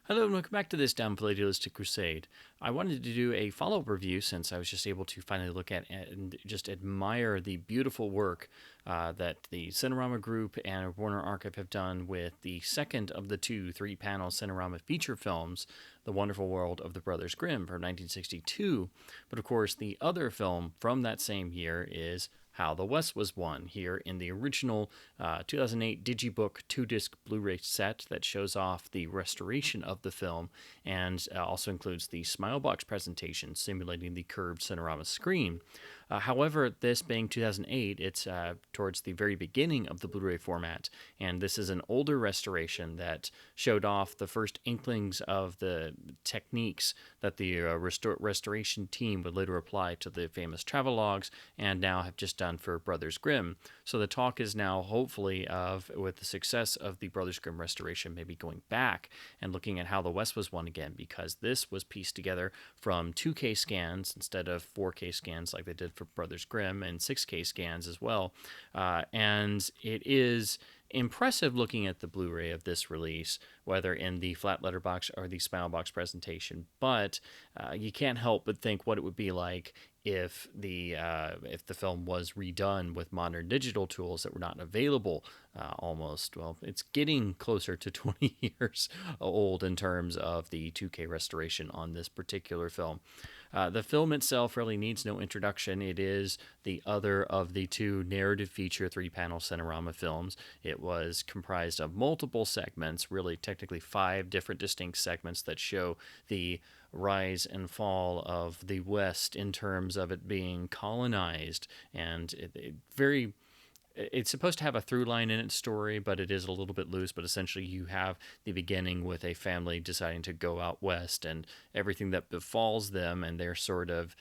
Hello and welcome back to this Down Palladialistic Crusade. I wanted to do a follow-up review since I was just able to finally look at and just admire the beautiful work that the Cinerama Group and Warner Archive have done with the second of the two three-panel Cinerama feature films, The Wonderful World of the Brothers Grimm from 1962. But of course, the other film from that same year is How the West Was Won, here in the original 2008 Digibook 2-disc Blu-ray set that shows off the restoration of the film and also includes the Smilebox presentation simulating the curved Cinerama screen. However, this being 2008, it's towards the very beginning of the Blu-ray format, and this is an older restoration that showed off the first inklings of the techniques that the restoration team would later apply to the famous travelogues and now have just done for Brothers Grimm. So the talk is now hopefully of, with the success of the Brothers Grimm restoration, maybe going back and looking at How the West Was Won again, because this was pieced together from 2K scans instead of 4K scans like they did for Brothers Grimm, and 6K scans as well. And it is impressive looking at the Blu-ray of this release, whether in the flat letterbox or the Smilebox presentation. But you can't help but think what it would be like if the film was redone with modern digital tools that were not available. Almost, well, it's getting closer to 20 years old in terms of the 2K restoration on this particular film. The film itself really needs no introduction. It is the other of the two narrative feature three-panel Cinerama films. It was comprised of multiple segments, really technically 5 different distinct segments that show the rise and fall of the West in terms of it being colonized, and it's supposed to have a through line in its story, but it is a little bit loose. But essentially, you have the beginning with a family deciding to go out west and everything that befalls them, and they're sort of,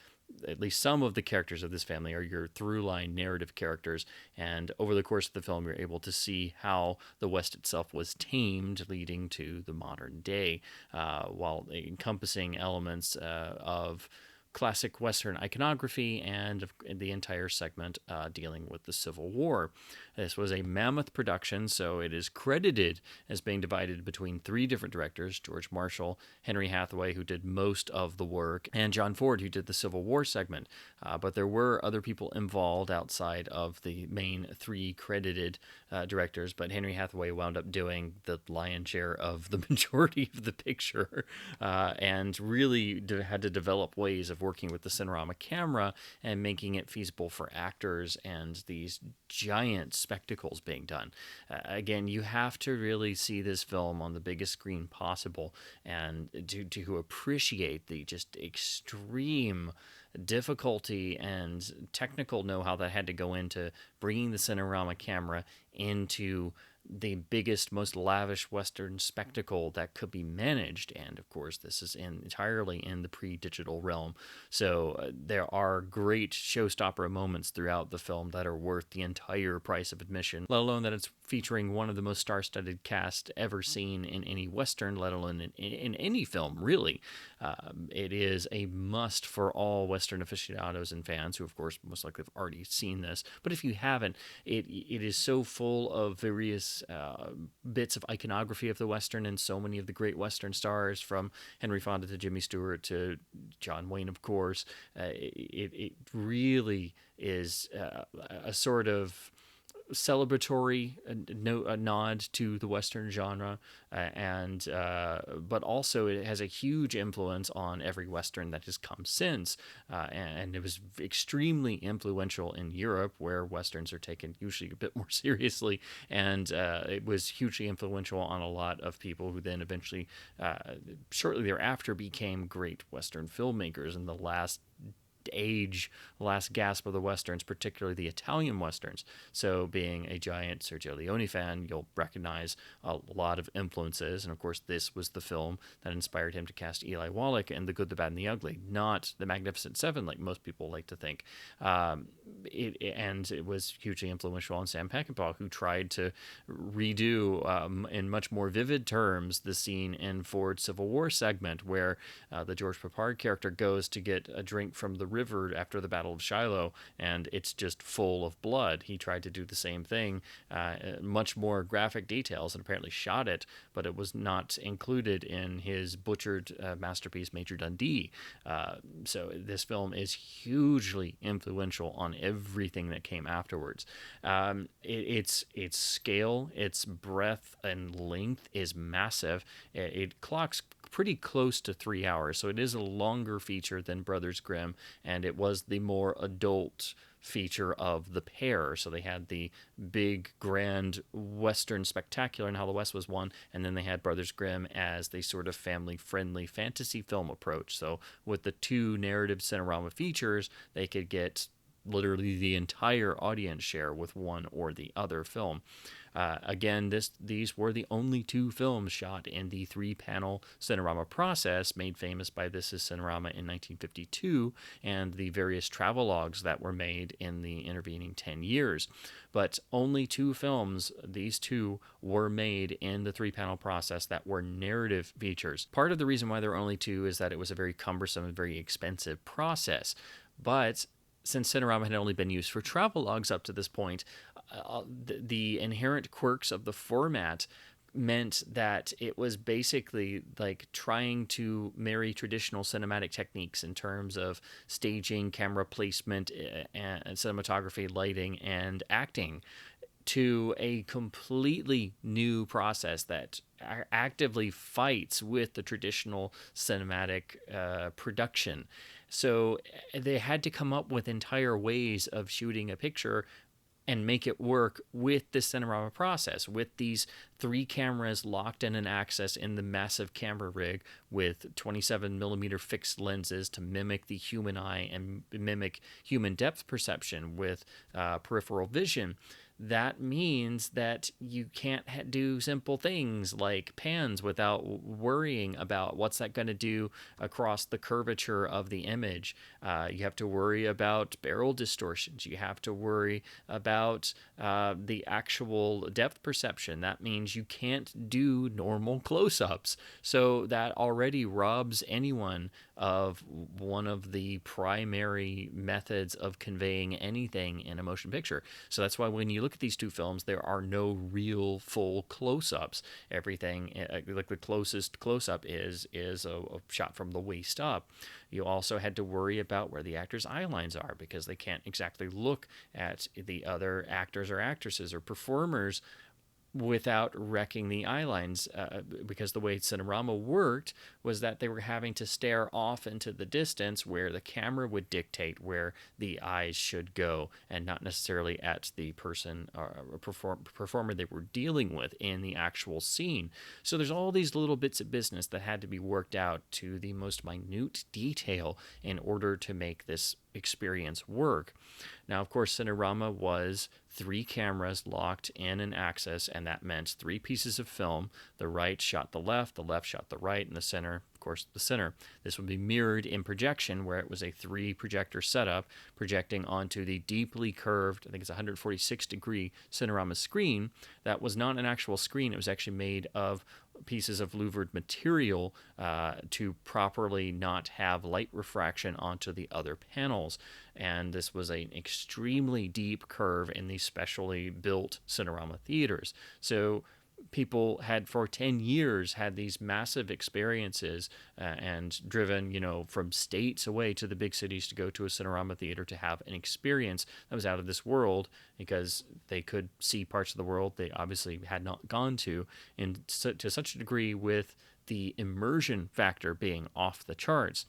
at least some of the characters of this family are your through line narrative characters. And over the course of the film, you're able to see how the West itself was tamed, leading to the modern day, while encompassing elements of classic Western iconography and the entire segment dealing with the Civil War. This was a mammoth production, so it is credited as being divided between 3 different directors: George Marshall, Henry Hathaway, who did most of the work, and John Ford, who did the Civil War segment. But there were other people involved outside of the main 3 credited directors, but Henry Hathaway wound up doing the lion's share of the majority of the picture, and really had to develop ways of working with the Cinerama camera and making it feasible for actors and these giant spectacles being done. Again, you have to really see this film on the biggest screen possible and to appreciate the just extreme difficulty and technical know-how that had to go into bringing the Cinerama camera into the biggest, most lavish Western spectacle that could be managed. And of course, this is entirely in the pre-digital realm. So there are great showstopper moments throughout the film that are worth the entire price of admission, let alone that it's featuring one of the most star-studded cast ever seen in any Western, let alone in any film, really. It is a must for all Western aficionados and fans who, of course, most likely have already seen this. But if you haven't, it is so full of various bits of iconography of the Western and so many of the great Western stars, from Henry Fonda to Jimmy Stewart to John Wayne, of course. It really is a sort of celebratory a nod to the Western genre, and but also it has a huge influence on every Western that has come since, and it was extremely influential in Europe, where Westerns are taken usually a bit more seriously, and it was hugely influential on a lot of people who then eventually, shortly thereafter, became great Western filmmakers in the last gasp of the Westerns, particularly the Italian Westerns. So being a giant Sergio Leone fan, you'll recognize a lot of influences. And of course, this was the film that inspired him to cast Eli Wallach in The Good, the Bad, and the Ugly, not The Magnificent Seven, like most people like to think. And it was hugely influential on Sam Peckinpah, who tried to redo, in much more vivid terms, the scene in Ford's Civil War segment where the George Papard character goes to get a drink from the river after the Battle of Shiloh, and it's just full of blood. He tried to do the same thing, much more graphic details, and apparently shot it, but it was not included in his butchered masterpiece, Major Dundee. So this film is hugely influential on everything that came afterwards. Its scale, its breadth and length is massive. It clocks pretty close to 3 hours, so it is a longer feature than Brothers Grimm, and it was the more adult feature of the pair. So they had the big, grand Western spectacular and How the West Was Won, and then they had Brothers Grimm as the sort of family-friendly fantasy film approach. So with the two narrative Cinerama features, they could get literally the entire audience share with one or the other film. Again, these were the only two films shot in the three-panel Cinerama process, made famous by This Is Cinerama in 1952, and the various travelogues that were made in the intervening 10 years. But only two films, these two, were made in the three-panel process that were narrative features. Part of the reason why there were only two is that it was a very cumbersome and very expensive process. But since Cinerama had only been used for travelogues up to this point, the inherent quirks of the format meant that it was basically like trying to marry traditional cinematic techniques in terms of staging, camera placement, and cinematography, lighting, and acting to a completely new process that actively fights with the traditional cinematic production. So they had to come up with entire ways of shooting a picture and make it work with the Cinerama process, with these three cameras locked in an axis in the massive camera rig with 27 millimeter fixed lenses to mimic the human eye and mimic human depth perception with peripheral vision. That means that you can't do simple things like pans without worrying about what's that going to do across the curvature of the image. You have to worry about barrel distortions. You have to worry about the actual depth perception. That means you can't do normal close-ups. So that already robs anyone of one of the primary methods of conveying anything in a motion picture. So that's why when you look at these two films, there are no real full close-ups. Everything, like the closest close-up is a shot from the waist up. You also had to worry about where the actors' eye lines are because they can't exactly look at the other actors or actresses or performers without wrecking the eye lines, because the way Cinerama worked was that they were having to stare off into the distance where the camera would dictate where the eyes should go and not necessarily at the person or performer they were dealing with in the actual scene. So there's all these little bits of business that had to be worked out to the most minute detail in order to make this experience work. Now, of course, Cinerama was three cameras locked in an axis, and that meant three pieces of film. The right shot the left shot the right, and the center, of course, the center. This would be mirrored in projection, where it was a three projector setup projecting onto the deeply curved, I think it's 146-degree Cinerama screen. That was not an actual screen. It was actually made of pieces of louvered material to properly not have light refraction onto the other panels. And this was an extremely deep curve in these specially built Cinerama theaters. So people had for 10 years had these massive experiences and driven, from states away to the big cities to go to a Cinerama theater to have an experience that was out of this world, because they could see parts of the world they obviously had not gone to, and to such a degree with the immersion factor being off the charts.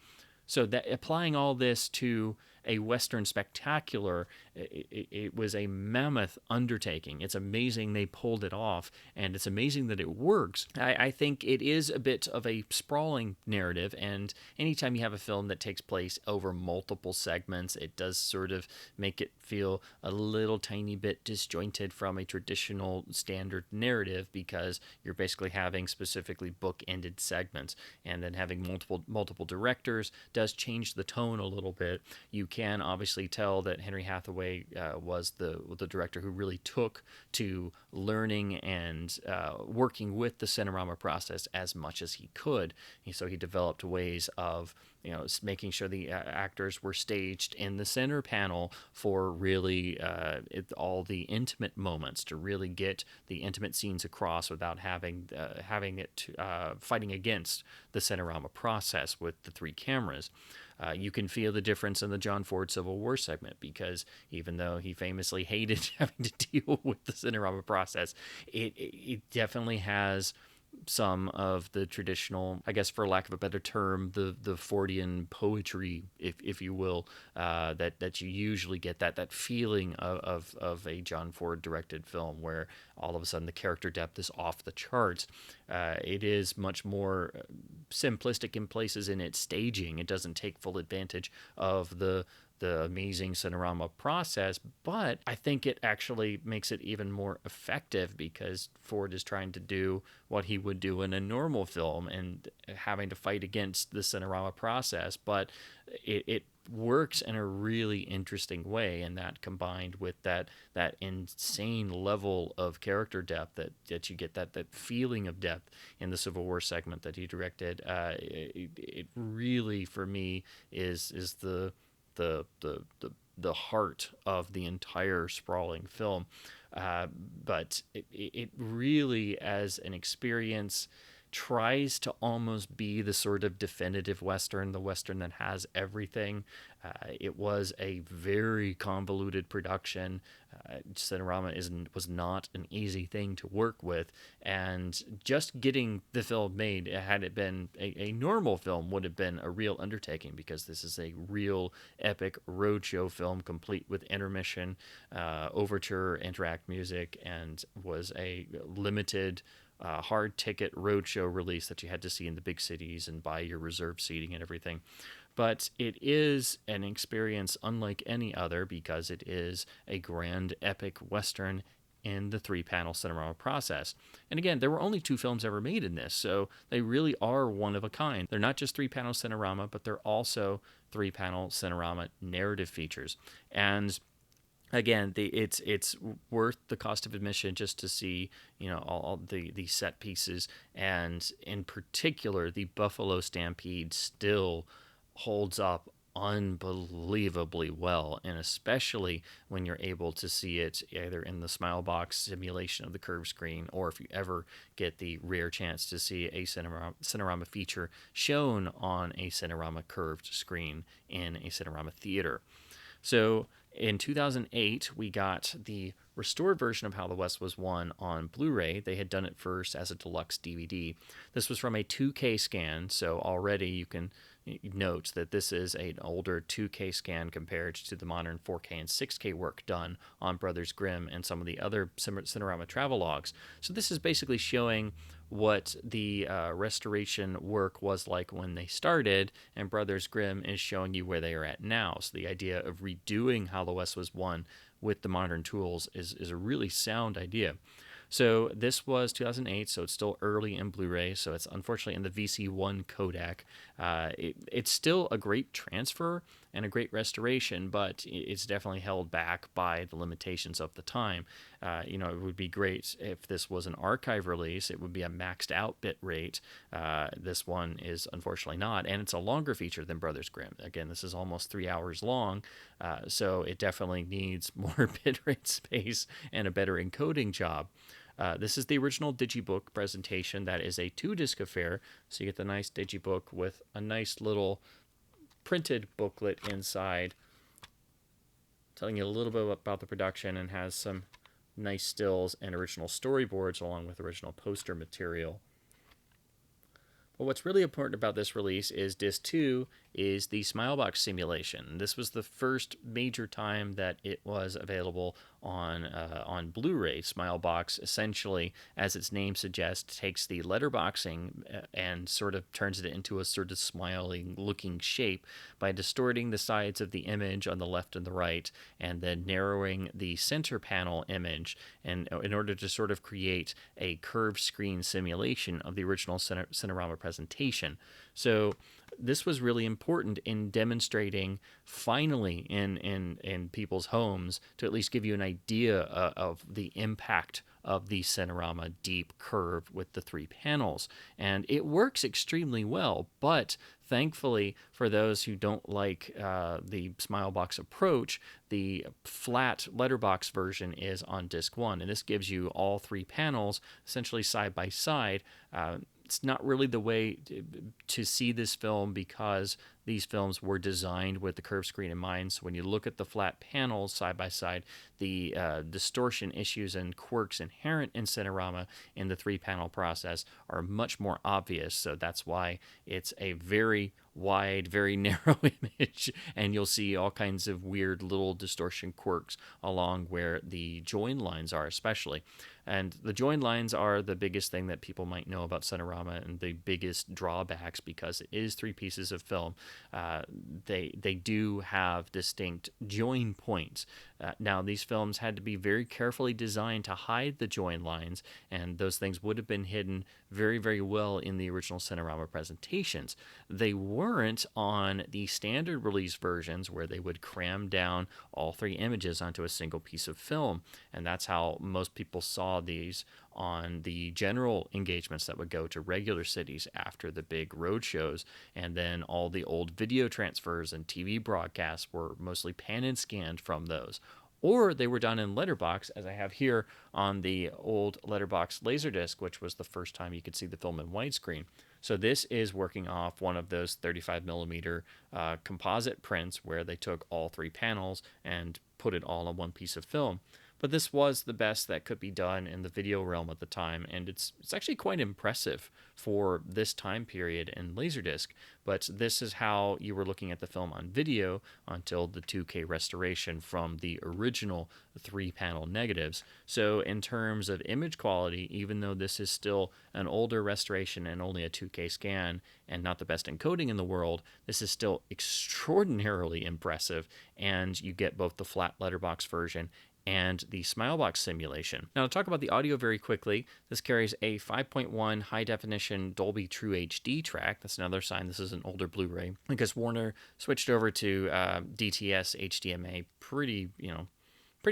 So that applying all this to a Western spectacular, it was a mammoth undertaking. It's amazing they pulled it off, and it's amazing that it works. I think it is a bit of a sprawling narrative, and anytime you have a film that takes place over multiple segments, it does sort of make it feel a little tiny bit disjointed from a traditional standard narrative, because you're basically having specifically book-ended segments, and then having multiple directors does change the tone a little bit. You can obviously tell that Henry Hathaway was the director who really took to learning and working with the Cinerama process as much as he could. So he developed ways of making sure the actors were staged in the center panel for really all the intimate moments, to really get the intimate scenes across without having it fighting against the Cinerama process with the three cameras. You can feel the difference in the John Ford Civil War segment, because even though he famously hated having to deal with the Cinerama process, it definitely has some of the traditional, I guess for lack of a better term, the Fordian poetry, if you will, that you usually get, that feeling of a John Ford directed film where all of a sudden the character depth is off the charts. It is much more simplistic in places in its staging. It doesn't take full advantage of the amazing Cinerama process, but I think it actually makes it even more effective, because Ford is trying to do what he would do in a normal film and having to fight against the Cinerama process, but it works in a really interesting way, and that combined with that insane level of character depth that you get, that feeling of depth in the Civil War segment that he directed, it really for me is the heart of the entire sprawling film. But it really, as an experience, tries to almost be the sort of definitive Western, the Western that has everything. It was a very convoluted production. Cinerama was not an easy thing to work with, and just getting the film made, had it been a normal film, would have been a real undertaking, because this is a real epic roadshow film, complete with intermission, overture, interact music, and was a limited hard ticket roadshow release that you had to see in the big cities and buy your reserved seating and everything. But it is an experience unlike any other, because it is a grand epic Western in the three-panel Cinerama process. And again, there were only 2 films ever made in this, so they really are one of a kind. They're not just three-panel Cinerama, but they're also three-panel Cinerama narrative features. And again, it's worth the cost of admission just to see all the set pieces, and in particular the Buffalo Stampede still holds up unbelievably well, and especially when you're able to see it either in the Smilebox simulation of the curved screen, or if you ever get the rare chance to see a Cinerama feature shown on a Cinerama curved screen in a Cinerama theater. So in 2008, we got the restored version of How the West Was Won on Blu-ray. They had done it first as a deluxe DVD. This was from a 2K scan, so already you can note that this is an older 2K scan compared to the modern 4K and 6K work done on Brothers Grimm and some of the other Cinerama travelogues. So this is basically showing what the restoration work was like when they started, and Brothers Grimm is showing you where they are at now. So the idea of redoing How the West Was Won with the modern tools is a really sound idea. So this was 2008, so it's still early in Blu-ray, so it's unfortunately in the VC1 codec. It's still a great transfer and a great restoration, but it's definitely held back by the limitations of the time. It would be great if this was an archive release. It would be a maxed out bit rate. This one is unfortunately not, and it's a longer feature than Brothers Grimm. Again, this is almost 3 hours long, so it definitely needs more bitrate space and a better encoding job. This is the original Digibook presentation. That is a 2-disc affair, so you get the nice Digibook with a nice little printed booklet inside telling you a little bit about the production, and has some nice stills and original storyboards along with original poster material. But what's really important about this release is Disc 2 is the Smilebox simulation. This was the first major time that it was available on Blu-ray. Smilebox, essentially, as its name suggests, takes the letterboxing and sort of turns it into a sort of smiling-looking shape by distorting the sides of the image on the left and the right, and then narrowing the center panel image, and in order to sort of create a curved screen simulation of the original Cinerama presentation. So this was really important in demonstrating finally in people's homes to at least give you an idea of the impact of the Cinerama deep curve with the 3 panels. And it works extremely well, but thankfully for those who don't like the Smilebox approach, the flat letterbox version is on disc 1, and this gives you all 3 panels essentially side by side. It's not really the way to see this film because these films were designed with the curved screen in mind. So when you look at the flat panels side by side, the distortion issues and quirks inherent in Cinerama in the 3 panel process are much more obvious. So that's why it's a very wide, very narrow image, and you'll see all kinds of weird little distortion quirks along where the join lines are, especially. And the join lines are the biggest thing that people might know about Cinerama and the biggest drawbacks because it is 3 pieces of film. They do have distinct join points. Now, these films had to be very carefully designed to hide the join lines, and those things would have been hidden very, very well in the original Cinerama presentations. They weren't on the standard release versions where they would cram down all 3 images onto a single piece of film, and that's how most people saw these on the general engagements that would go to regular cities after the big road shows. And then all the old video transfers and TV broadcasts were mostly pan and scanned from those, or they were done in letterbox, as I have here on the old letterbox Laserdisc, which was the first time you could see the film in widescreen. So this is working off one of those 35 millimeter composite prints where they took all 3 panels and put it all on one piece of film. But this was the best that could be done in the video realm at the time, and it's actually quite impressive for this time period in Laserdisc. But this is how you were looking at the film on video until the 2K restoration from the original 3 panel negatives. So in terms of image quality, even though this is still an older restoration and only a 2K scan and not the best encoding in the world, this is still extraordinarily impressive, and you get both the flat letterbox version and the Smilebox simulation. Now, to talk about the audio very quickly, this carries a 5.1 high-definition Dolby True HD track. That's another sign this is an older Blu-ray, because Warner switched over to DTS HDMA pretty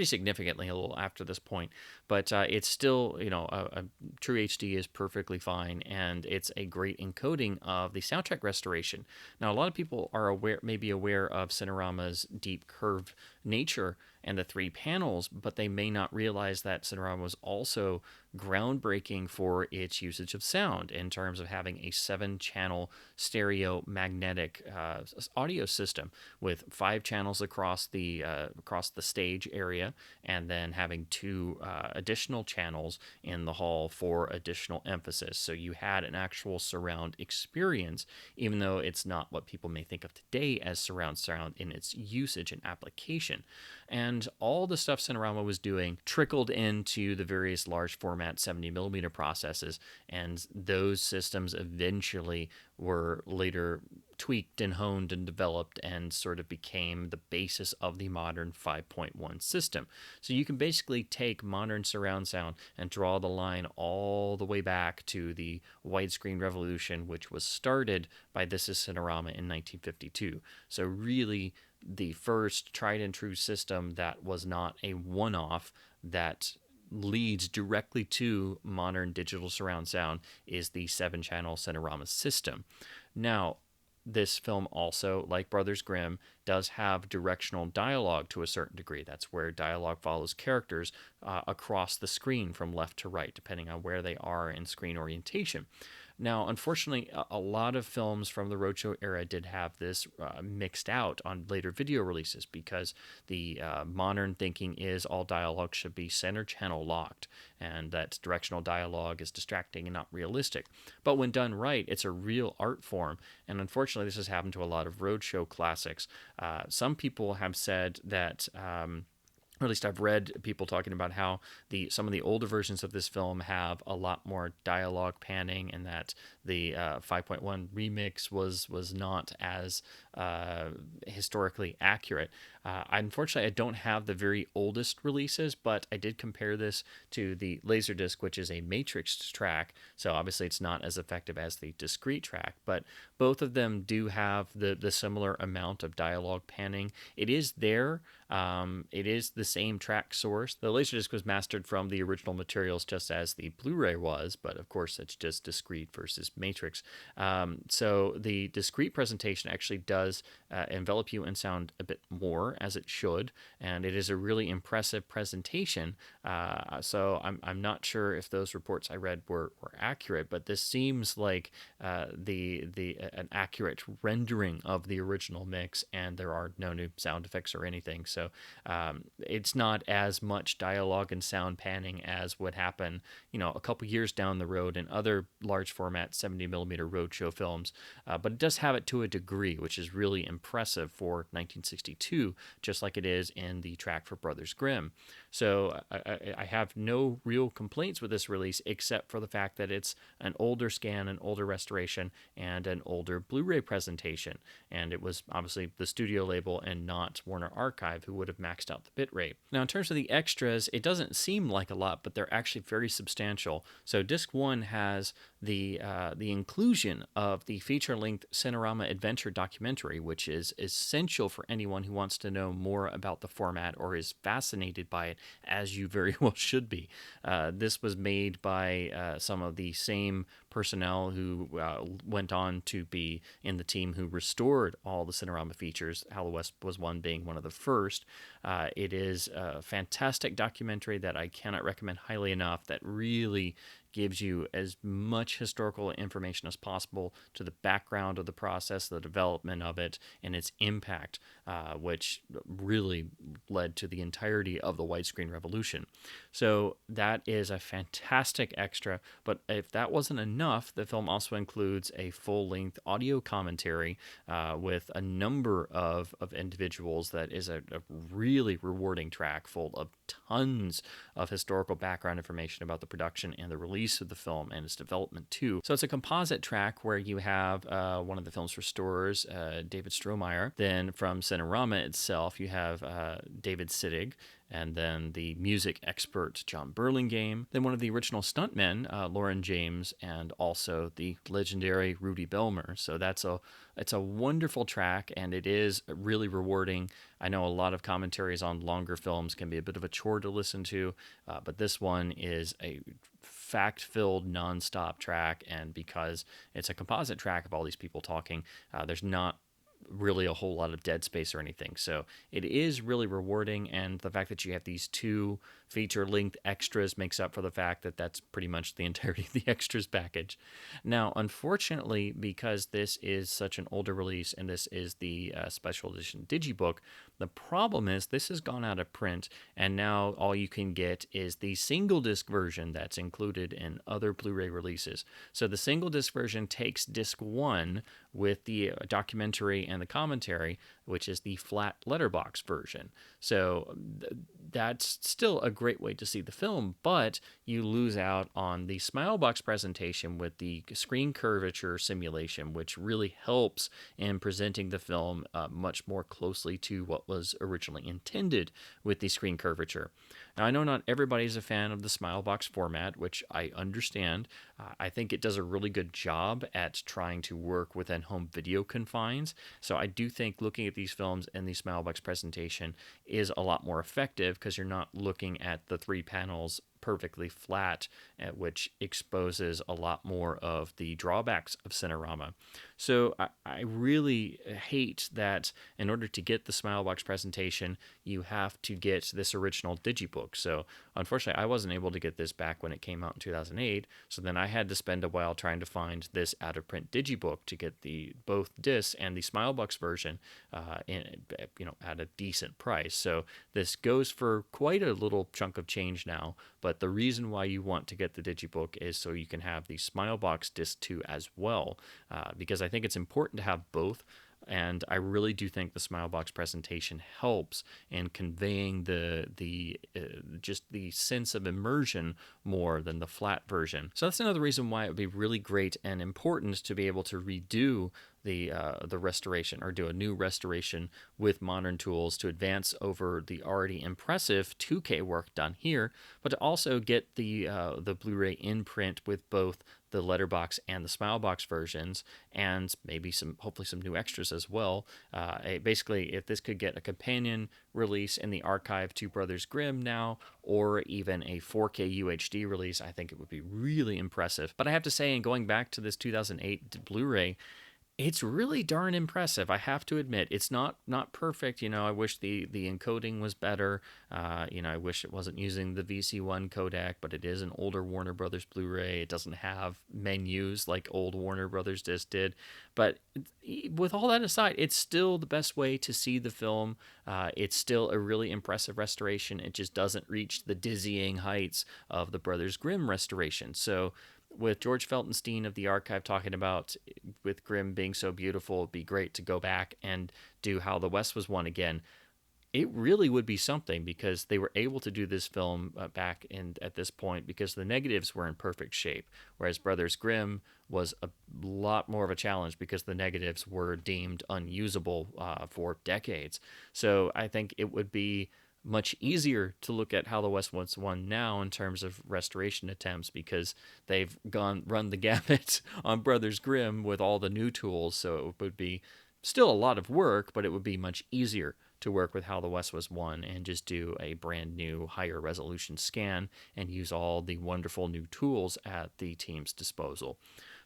significantly a little after this point, but it's still, a True HD is perfectly fine, and it's a great encoding of the soundtrack restoration. Now, a lot of people are maybe aware of Cinerama's deep curved nature and the 3 panels, but they may not realize that Cinerama was also groundbreaking for its usage of sound in terms of having a 7-channel stereo magnetic audio system with 5 channels across the stage area, and then having 2 additional channels in the hall for additional emphasis. So you had an actual surround experience, even though it's not what people may think of today as surround sound in its usage and application. And all the stuff Cinerama was doing trickled into the various large format 70 millimeter processes, and those systems eventually were later tweaked and honed and developed and sort of became the basis of the modern 5.1 system. So you can basically take modern surround sound and draw the line all the way back to the widescreen revolution, which was started by This Is Cinerama in 1952. So really, the first tried and true system that was not a one-off that leads directly to modern digital surround sound is the 7-channel Cinerama system. Now, this film also, like Brothers Grimm, does have directional dialogue to a certain degree. That's where dialogue follows characters across the screen from left to right, depending on where they are in screen orientation. Now, unfortunately, a lot of films from the Roadshow era did have this mixed out on later video releases, because the modern thinking is all dialogue should be center channel locked, and that directional dialogue is distracting and not realistic. But when done right, it's a real art form, and unfortunately, this has happened to a lot of Roadshow classics. Some people have said that or at least I've read people talking about how some of the older versions of this film have a lot more dialogue panning, and that the 5.1 remix was not as historically accurate. Unfortunately, I don't have the very oldest releases, but I did compare this to the Laserdisc, which is a matrix track. So obviously, it's not as effective as the discrete track, but both of them do have the similar amount of dialogue panning. It is there. It is the same track source. The Laserdisc was mastered from the original materials, just as the Blu-ray was, but of course, it's just discrete versus matrix. So the discrete presentation actually does envelop you in sound a bit more, as it should, and it is a really impressive presentation. So I'm not sure if those reports I read were accurate, but this seems like the an accurate rendering of the original mix, and there are no new sound effects or anything. So it's not as much dialogue and sound panning as would happen, a couple years down the road in other large format 70 millimeter roadshow films. But it does have it to a degree, which is really impressive for 1962, just like it is in the track for Brothers Grimm. So I have no real complaints with this release, except for the fact that it's an older scan, an older restoration, and an older Blu-ray presentation. And it was obviously the studio label and not Warner Archive who would have maxed out the bitrate. Now, in terms of the extras, it doesn't seem like a lot, but they're actually very substantial. So disc 1 has the inclusion of the feature-length Cinerama adventure documentary, which is essential for anyone who wants to know more about the format or is fascinated by it, as you very well should be. This was made by some of the same personnel who went on to be in the team who restored all the Cinerama features. Hal West was one, being one of the first. It is a fantastic documentary that I cannot recommend highly enough, that really gives you as much historical information as possible to the background of the process, the development of it, and its impact, which really led to the entirety of the widescreen revolution. So that is a fantastic extra, but if that wasn't enough, the film also includes a full-length audio commentary with a number of individuals. That is a really rewarding track full of tons of historical background information about the production and the release of the film and its development too. So it's a composite track where you have one of the film's restorers, David Strohmeyer. Then from Cinerama itself, you have David Siddig, and then the music expert John Burlingame, then one of the original stuntmen, Lauren James, and also the legendary Rudy Belmer. So it's a wonderful track, and it is really rewarding. I know a lot of commentaries on longer films can be a bit of a chore to listen to, but this one is a fact-filled, non-stop track, and because it's a composite track of all these people talking, there's not really a whole lot of dead space or anything. So it is really rewarding, and the fact that you have these two feature-length extras makes up for the fact that that's pretty much the entirety of the extras package. Now, unfortunately, because this is such an older release and this is the special edition Digibook, the problem is this has gone out of print, and now all you can get is the single disc version that's included in other Blu-ray releases. So the single disc version takes disc 1 with the documentary and the commentary, which is the flat letterbox version. So that's still a great way to see the film, but you lose out on the Smilebox presentation with the screen curvature simulation, which really helps in presenting the film much more closely to what was originally intended with the screen curvature. Now, I know not everybody's a fan of the Smilebox format, which I understand. I think it does a really good job at trying to work within home video confines. So I do think looking at these films in the Smilebox presentation is a lot more effective, because you're not looking at the 3 panels perfectly flat, which exposes a lot more of the drawbacks of Cinerama. So I really hate that in order to get the Smilebox presentation, you have to get this original Digibook. So unfortunately, I wasn't able to get this back when it came out in 2008. So then I had to spend a while trying to find this out-of-print Digibook to get both discs and the Smilebox version at a decent price. So this goes for quite a little chunk of change now, but the reason why you want to get the Digibook is so you can have the Smilebox Disc 2 as well, because I think it's important to have both. And I really do think the Smilebox presentation helps in conveying just the sense of immersion more than the flat version. So that's another reason why it would be really great and important to be able to redo the restoration, or do a new restoration with modern tools to advance over the already impressive 2K work done here, but to also get the Blu-ray in print with both the letterbox and the Smilebox versions, and maybe hopefully some new extras as well. Basically, if this could get a companion release in the archive to Brothers Grimm now, or even a 4K UHD release, I think it would be really impressive. But I have to say, in going back to this 2008 Blu-ray, it's really darn impressive. I have to admit, it's not perfect. I wish the encoding was better. I wish it wasn't using the VC1 codec, but it is an older Warner Brothers Blu-ray. It doesn't have menus like old Warner Brothers disc did. But with all that aside, it's still the best way to see the film. It's still a really impressive restoration. It just doesn't reach the dizzying heights of the Brothers Grimm restoration. So, with George Feltenstein of the archive talking about with Grimm being so beautiful, it'd be great to go back and do How the West Was Won again. It really would be something, because they were able to do this film back in at this point because the negatives were in perfect shape, whereas Brothers Grimm was a lot more of a challenge because the negatives were deemed unusable for decades. So I think it would be much easier to look at How the West Was Won now in terms of restoration attempts, because they've run the gamut on Brothers Grimm with all the new tools. So it would be still a lot of work, but it would be much easier to work with How the West Was Won and just do a brand new higher resolution scan and use all the wonderful new tools at the team's disposal.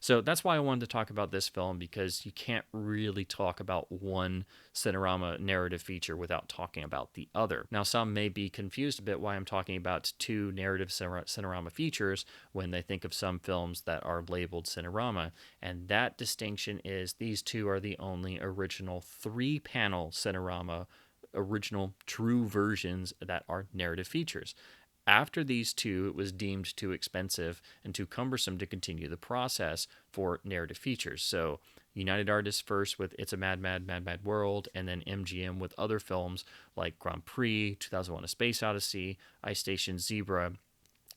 So that's why I wanted to talk about this film, because you can't really talk about one Cinerama narrative feature without talking about the other. Now, some may be confused a bit why I'm talking about two narrative Cinerama features when they think of some films that are labeled Cinerama, and that distinction is these two are the only original 3-panel Cinerama original true versions that are narrative features. After these two, it was deemed too expensive and too cumbersome to continue the process for narrative features. So United Artists first with It's a Mad, Mad, Mad, Mad World, and then MGM with other films like Grand Prix, 2001: A Space Odyssey, Ice Station Zebra,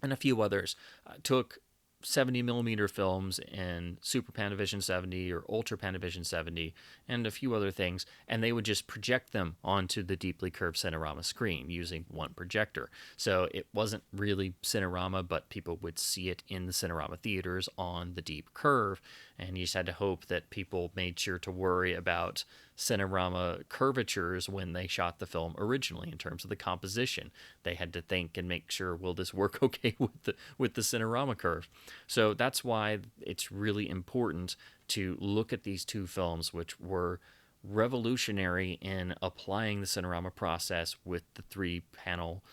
and a few others, took 70 millimeter films in Super Panavision 70 or Ultra Panavision 70 and a few other things, and they would just project them onto the deeply curved Cinerama screen using one projector. So it wasn't really Cinerama, but people would see it in the Cinerama theaters on the deep curve, and you just had to hope that people made sure to worry about Cinerama curvatures when they shot the film originally in terms of the composition. They had to think and make sure, will this work okay with the Cinerama curve? So that's why it's really important to look at these two films, which were revolutionary in applying the Cinerama process with the 3-panel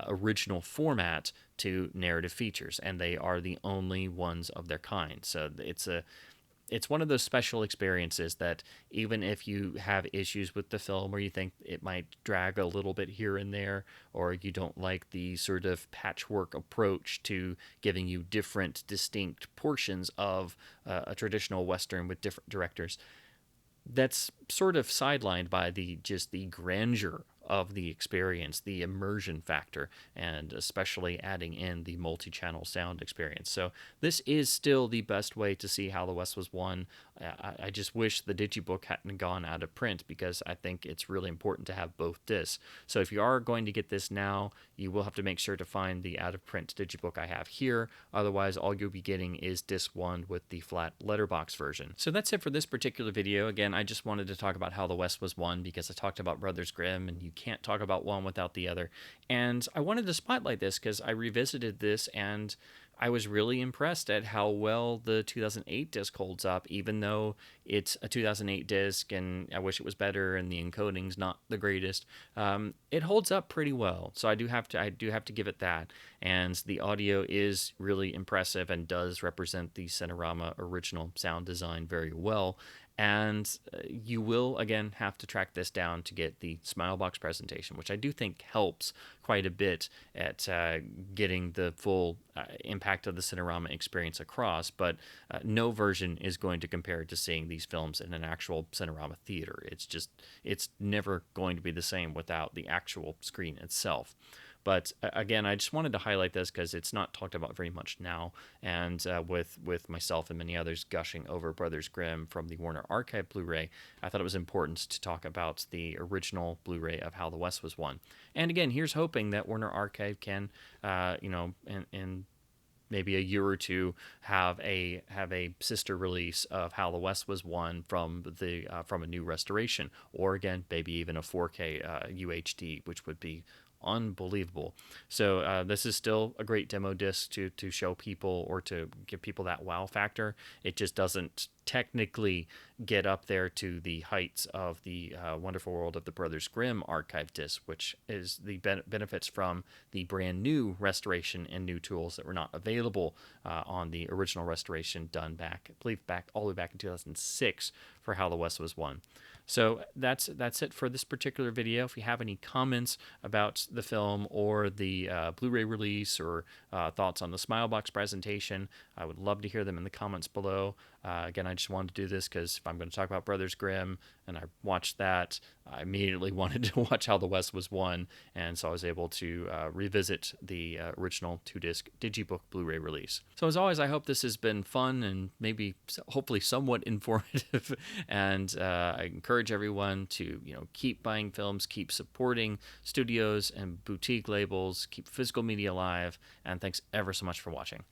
original format to narrative features, and they are the only ones of their kind. So it's one of those special experiences that even if you have issues with the film, or you think it might drag a little bit here and there, or you don't like the sort of patchwork approach to giving you different distinct portions of a traditional Western with different directors, that's sort of sidelined by the grandeur of the experience, the immersion factor, and especially adding in the multi-channel sound experience. So this is still the best way to see How the West Was Won. I just wish the Digibook hadn't gone out of print, because I think it's really important to have both discs. So if you are going to get this now, you will have to make sure to find the out-of-print Digibook I have here. Otherwise, all you'll be getting is disc 1 with the flat letterbox version. So that's it for this particular video. Again, I just wanted to talk about How the West Was Won because I talked about Brothers Grimm, and you can't talk about one without the other. And I wanted to spotlight this because I revisited this and I was really impressed at how well the 2008 disc holds up, even though it's a 2008 disc and I wish it was better and the encoding's not the greatest. It holds up pretty well, so I do have to give it that. And the audio is really impressive and does represent the Cinerama original sound design very well. And you will, again, have to track this down to get the Smilebox presentation, which I do think helps quite a bit at getting the full impact of the Cinerama experience across. But no version is going to compare to seeing these films in an actual Cinerama theater. It's never going to be the same without the actual screen itself. But again, I just wanted to highlight this because it's not talked about very much now. And with myself and many others gushing over Brothers Grimm from the Warner Archive Blu-ray, I thought it was important to talk about the original Blu-ray of How the West Was Won. And again, here's hoping that Warner Archive can, in maybe a year or two, have a sister release of How the West Was Won from a new restoration, or again maybe even a 4K UHD, which would be unbelievable. So this is still a great demo disc to show people or to give people that wow factor. It just doesn't technically get up there to the heights of the Wonderful World of the Brothers Grimm archive disc, which is the benefits from the brand new restoration and new tools that were not available on the original restoration done back, I believe, back all the way back in 2006 for How the West Was Won. So that's it for this particular video. If you have any comments about the film or the Blu-ray release or thoughts on the Smilebox presentation, I would love to hear them in the comments below. Again, I just wanted to do this because if I'm going to talk about Brothers Grimm and I watched that, I immediately wanted to watch How the West Was Won, and so I was able to revisit the original 2-disc Digibook Blu-ray release. So as always, I hope this has been fun and maybe hopefully somewhat informative, and I encourage everyone to keep buying films, keep supporting studios and boutique labels, keep physical media alive, and thanks ever so much for watching.